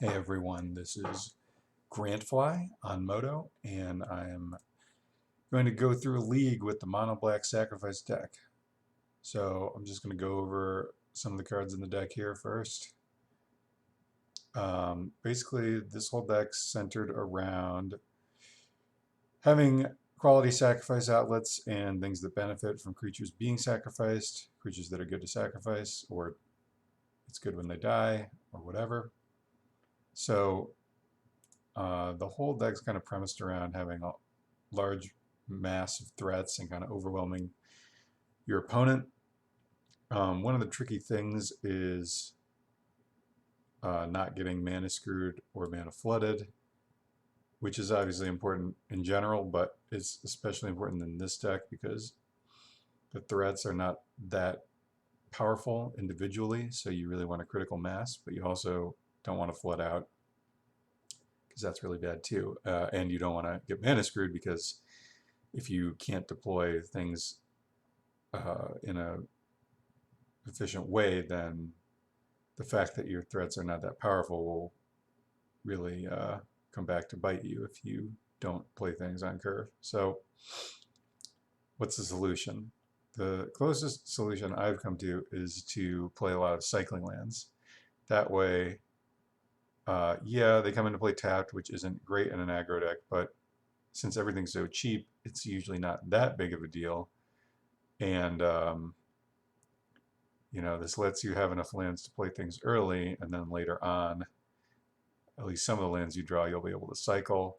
Hey everyone, this is Grantfly on Moto, and I am going to go through a league with the Monoblack Sacrifice deck. So I'm just going to go over some of the cards in the deck here first. Basically, this whole deck's centered around having quality sacrifice outlets and things that benefit from creatures being sacrificed, creatures that are good to sacrifice, or it's good when they die, or whatever. So the whole deck's kind of premised around having a large mass of threats and kind of overwhelming your opponent. One of the tricky things is not getting mana screwed or mana flooded, which is obviously important in general, but it's especially important in this deck because the threats are not that powerful individually, so you really want a critical mass, but you also don't want to flood out because that's really bad too. And you don't want to get mana screwed because if you can't deploy things in a efficient way, then the fact that your threats are not that powerful will really come back to bite you if you don't play things on curve. So what's the solution? The closest solution I've come to is to play a lot of cycling lands. That way, yeah, they come into play tapped, which isn't great in an aggro deck, but since everything's so cheap, it's usually not that big of a deal. And you know, this lets you have enough lands to play things early, and then later on, at least some of the lands you draw, you'll be able to cycle.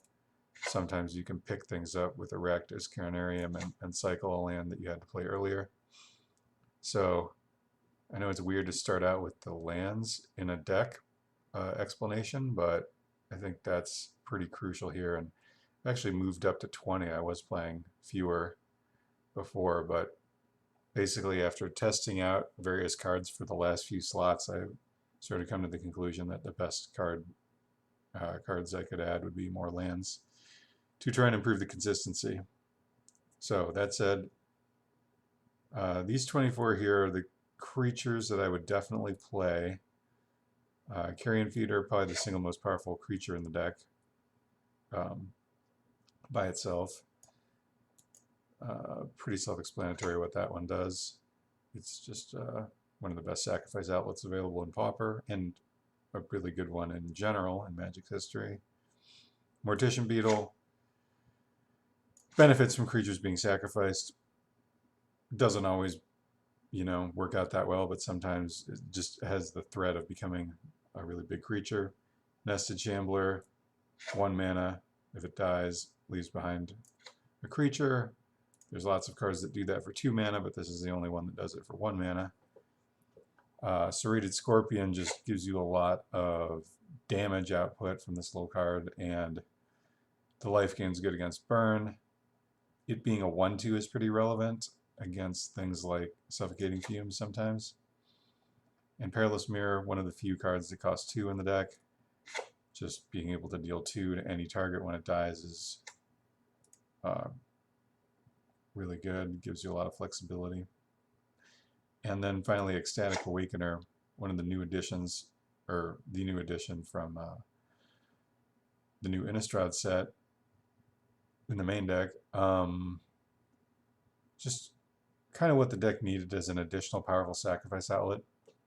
Sometimes you can pick things up with Aractus, Carinarium, and cycle a land that you had to play earlier. So I know it's weird to start out with the lands in a deck explanation, but I think that's pretty crucial here. And I actually moved up to 20. I was playing fewer before, but basically after testing out various cards for the last few slots, I sort of come to the conclusion that the best cards I could add would be more lands to try and improve the consistency. So that said, these 24 here are the creatures that I would definitely play. Carrion Feeder, probably the single most powerful creature in the deck by itself. Pretty self-explanatory what that one does. It's just one of the best sacrifice outlets available in Pauper, and a really good one in general in Magic's history. Mortician Beetle benefits from creatures being sacrificed. Doesn't always, you know, work out that well, but sometimes it just has the threat of becoming a really big creature. Nested Shambler, 1 mana. If it dies, leaves behind a creature. There's lots of cards that do that for 2 mana, but this is the only one that does it for 1 mana. Serrated Scorpion just gives you a lot of damage output from this little card, and the life gain's good against burn. It being a 1/2 is pretty relevant against things like Suffocating Fumes sometimes. And Perilous Mirror, one of the few cards that costs 2 in the deck. Just being able to deal 2 to any target when it dies is really good. Gives you a lot of flexibility. And then finally, Ecstatic Awakener, one of the new additions, or the new addition from the new Innistrad set in the main deck. Just kind of what the deck needed as an additional powerful sacrifice outlet.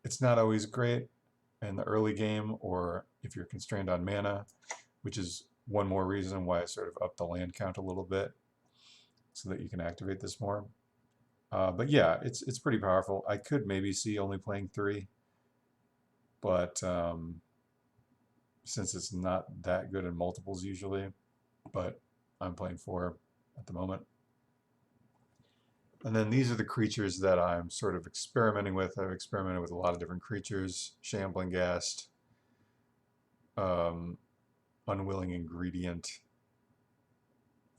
It's not always great in the early game, or if you're constrained on mana, which is one more reason why I sort of upped the land count a little bit so that you can activate this more. But yeah, it's pretty powerful. I could maybe see only playing 3, but since it's not that good in multiples usually, but I'm playing 4 at the moment. And then these are the creatures that I'm sort of experimenting with. I've experimented with a lot of different creatures: Shambling Ghast, Unwilling Ingredient,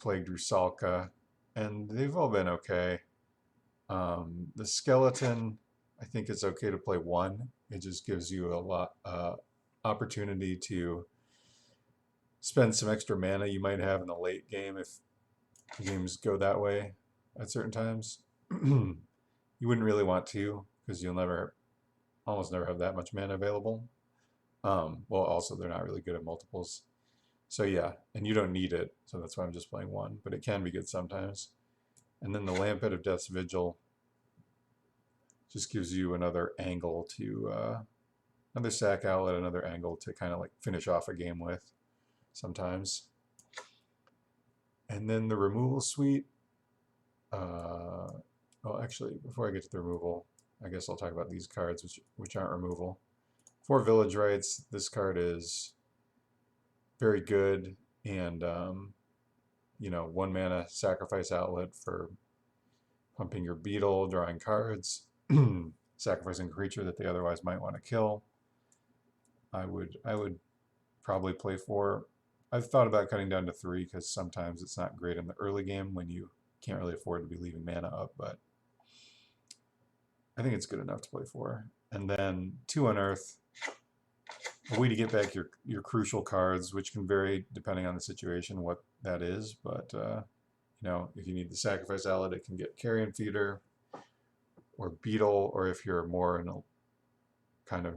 Plagued Rusalka, and they've all been okay. The Skeleton, I think it's okay to play 1. It just gives you a lot opportunity to spend some extra mana you might have in the late game if games go that way at certain times. You wouldn't really want to, because you'll almost never have that much mana available. Well, also they're not really good at multiples. So yeah, and you don't need it, so that's why I'm just playing one, but it can be good sometimes. And then the Lampet of Death's Vigil just gives you another angle to, another sack outlet, another angle to kind of like finish off a game with sometimes. And then the removal suite, well actually, before I get to the removal, I guess I'll talk about these cards which aren't removal. For Village Rites, this card is very good, and you know, 1 mana sacrifice outlet for pumping your beetle, drawing cards, sacrificing a creature that they otherwise might want to kill. I would probably play 4. I've thought about cutting down to 3 because sometimes it's not great in the early game when you can't really afford to be leaving mana up, but I think it's good enough to play 4. And then 2 Unearth, a way to get back your crucial cards, which can vary depending on the situation what that is, but you know, if you need the sacrifice outlet, it can get Carrion Feeder or Beetle, or if you're more in a kind of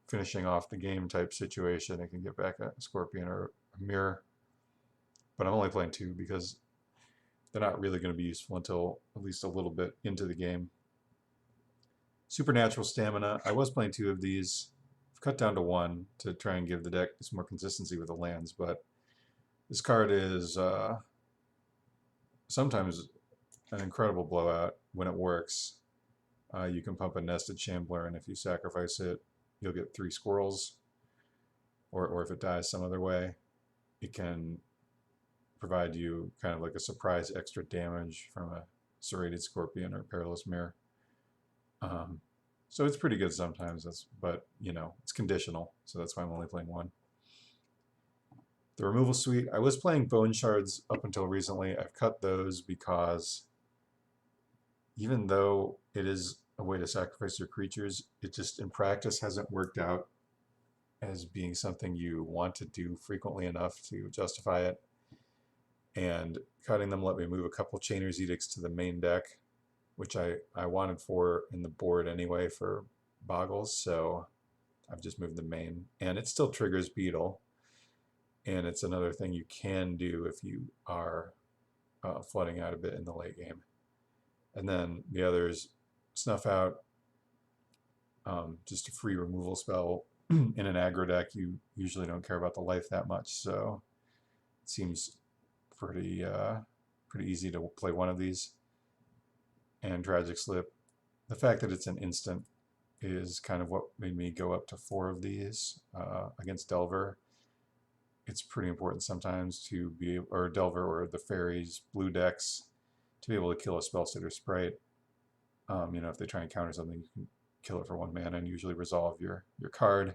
finishing off the game type situation, it can get back a Scorpion or a Mirror. But I'm only playing 2 because they're not really going to be useful until at least a little bit into the game. Supernatural Stamina, I was playing 2 of these. I've cut down to 1 to try and give the deck some more consistency with the lands, but this card is sometimes an incredible blowout when it works. You can pump a Nested Shambler, and if you sacrifice it, you'll get 3 squirrels. Or if it dies some other way, it can provide you kind of like a surprise extra damage from a Serrated Scorpion or Perilous Mirror. So it's pretty good sometimes, but you know, it's conditional, so that's why I'm only playing 1. The removal suite, I was playing Bone Shards up until recently. I've cut those because even though it is a way to sacrifice your creatures, it just in practice hasn't worked out as being something you want to do frequently enough to justify it. And cutting them let me move a couple Chainer's Edicts to the main deck, which I wanted for in the board anyway for Boggles, so I've just moved the main. And it still triggers Beetle, and it's another thing you can do if you are flooding out a bit in the late game. And then the others, Snuff Out, just a free removal spell. In an aggro deck, you usually don't care about the life that much, so it seems pretty easy to play one of these. And Tragic Slip, the fact that it's an instant is kind of what made me go up to 4 of these against Delver. It's pretty important sometimes to be, or Delver or the Fairies blue decks, to be able to kill a Spellsitter Sprite. You know, if they try and counter something, you can kill it for 1 mana and usually resolve your card,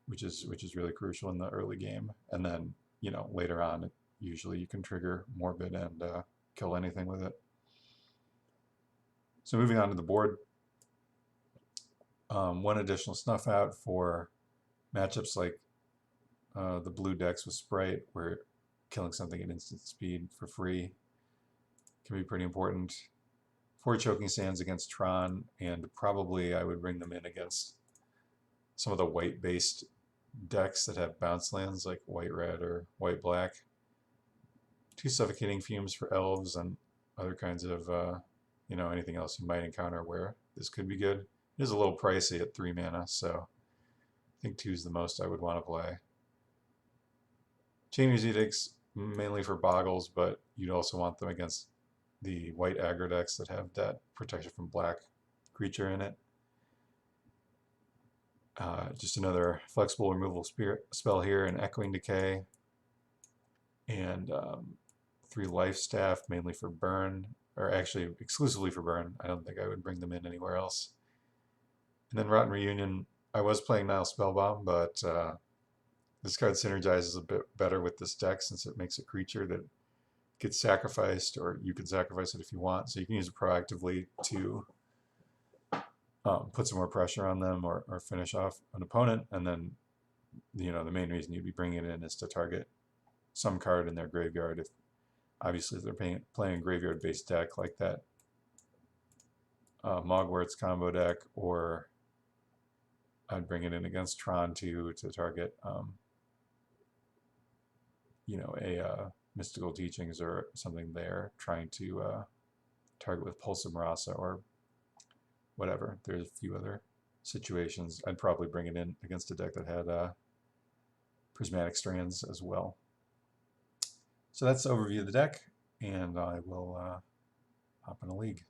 which is really crucial in the early game. And then, you know, later on, usually you can trigger Morbid and kill anything with it. So moving on to the board, 1 additional Snuff Out for matchups like the blue decks with Sprite, where killing something at instant speed for free can be pretty important. 4 Choking Sands against Tron, and probably I would bring them in against some of the white-based decks that have bounce lands like white-red or white-black. 2 Suffocating Fumes for Elves and other kinds of, you know, anything else you might encounter where this could be good. It is a little pricey at 3 mana, so I think 2 is the most I would want to play. Chainer's Edicts, mainly for Boggles, but you'd also want them against the white aggro decks that have that protection from black creature in it. Just another flexible removal spell here, an Echoing Decay, and 3 Life Staff, mainly for burn, or actually exclusively for burn. I don't think I would bring them in anywhere else. And then Rotten Reunion, I was playing Nile Spellbomb, but this card synergizes a bit better with this deck since it makes a creature that gets sacrificed, or you can sacrifice it if you want, so you can use it proactively to put some more pressure on them or finish off an opponent. And then, you know, the main reason you'd be bringing it in is to target some card in their graveyard. If obviously if they're playing a graveyard-based deck like that Mogwarts combo deck, or I'd bring it in against Tron to target, you know, a mystical teachings or something there, trying to target with Pulse of Marasa or whatever. There's a few other situations. I'd probably bring it in against a deck that had prismatic strands as well. So that's the overview of the deck, and I will hop in a league.